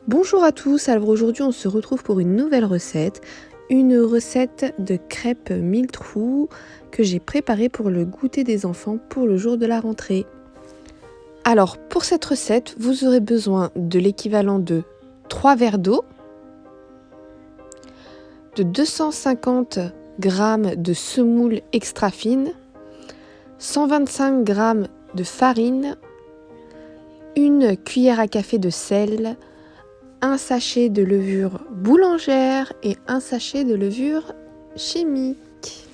Bonjour à tous, alors aujourd'hui on se retrouve pour une nouvelle recette, une recette de crêpes mille trous que j'ai préparée pour le goûter des enfants pour le jour de la rentrée. Alors pour cette recette, vous aurez besoin de l'équivalent de 3 verres d'eau, de 250 g de semoule extra fine, 125 g de farine, une cuillère à café de sel, un sachet de levure boulangère et un sachet de levure chimique.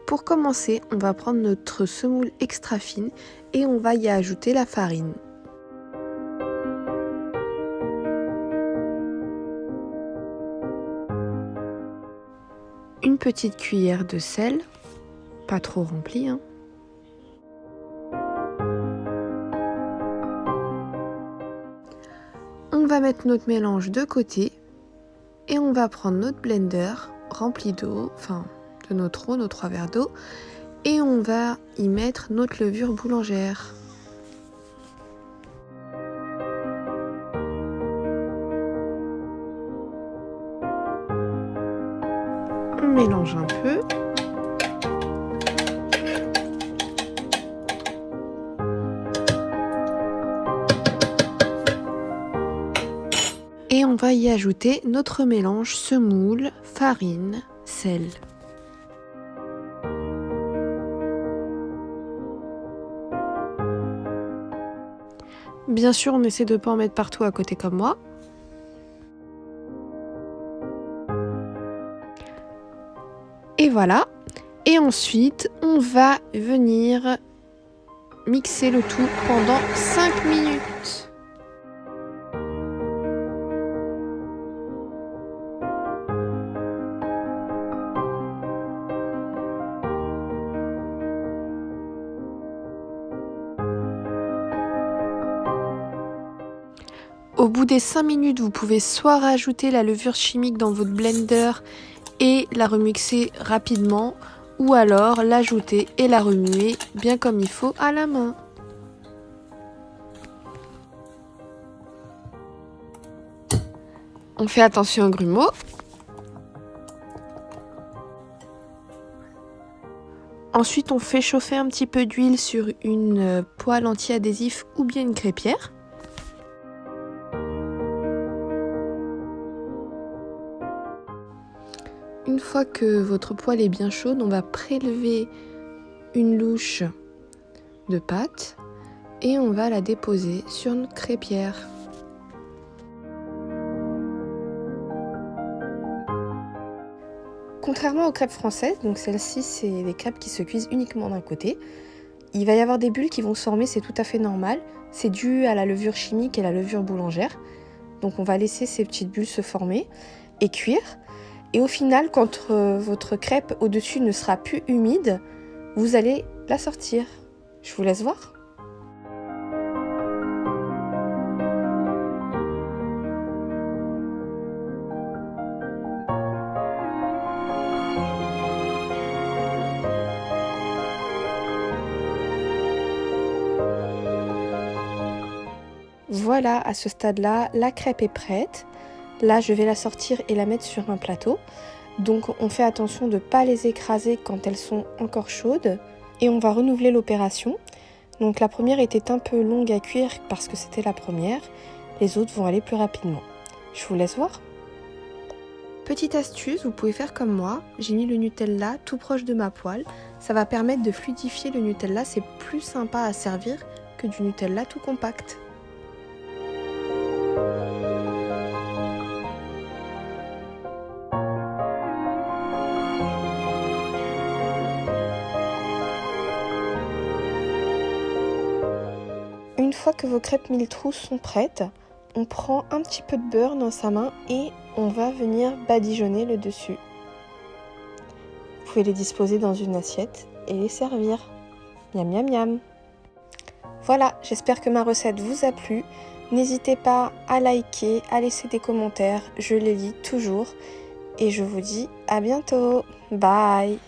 Pour commencer, on va prendre notre semoule extra fine et on va y ajouter la farine. Une petite cuillère de sel, pas trop remplie, hein. On va mettre notre mélange de côté et on va prendre notre blender rempli d'eau, enfin de notre eau, nos 3 verres d'eau, et on va y mettre notre levure boulangère. On mélange un peu. Et on va y ajouter notre mélange semoule, farine, sel. Bien sûr, on essaie de ne pas en mettre partout à côté comme moi. Et voilà. Et ensuite, on va venir mixer le tout pendant 5 minutes. Au bout des 5 minutes, vous pouvez soit rajouter la levure chimique dans votre blender et la remixer rapidement, ou alors l'ajouter et la remuer bien comme il faut à la main. On fait attention aux grumeaux. Ensuite, on fait chauffer un petit peu d'huile sur une poêle anti-adhésif ou bien une crêpière. Une fois que votre poêle est bien chaude, on va prélever une louche de pâte et on va la déposer sur notre crêpière. Contrairement aux crêpes françaises, donc celles-ci c'est des crêpes qui se cuisent uniquement d'un côté, il va y avoir des bulles qui vont se former, c'est tout à fait normal. C'est dû à la levure chimique et la levure boulangère. Donc on va laisser ces petites bulles se former et cuire. Et au final, quand votre crêpe au-dessus ne sera plus humide, vous allez la sortir. Je vous laisse voir. Voilà, à ce stade-là, la crêpe est prête. Là, je vais la sortir et la mettre sur un plateau. Donc, on fait attention de ne pas les écraser quand elles sont encore chaudes. Et on va renouveler l'opération. Donc, la première était un peu longue à cuire parce que c'était la première. Les autres vont aller plus rapidement. Je vous laisse voir. Petite astuce, vous pouvez faire comme moi. J'ai mis le Nutella tout proche de ma poêle. Ça va permettre de fluidifier le Nutella. C'est plus sympa à servir que du Nutella tout compact. Une fois que vos crêpes mille trous sont prêtes, on prend un petit peu de beurre dans sa main et on va venir badigeonner le dessus. Vous pouvez les disposer dans une assiette et les servir. Miam miam miam. Voilà, j'espère que ma recette vous a plu. N'hésitez pas à liker, à laisser des commentaires, je les lis toujours. Et je vous dis à bientôt. Bye!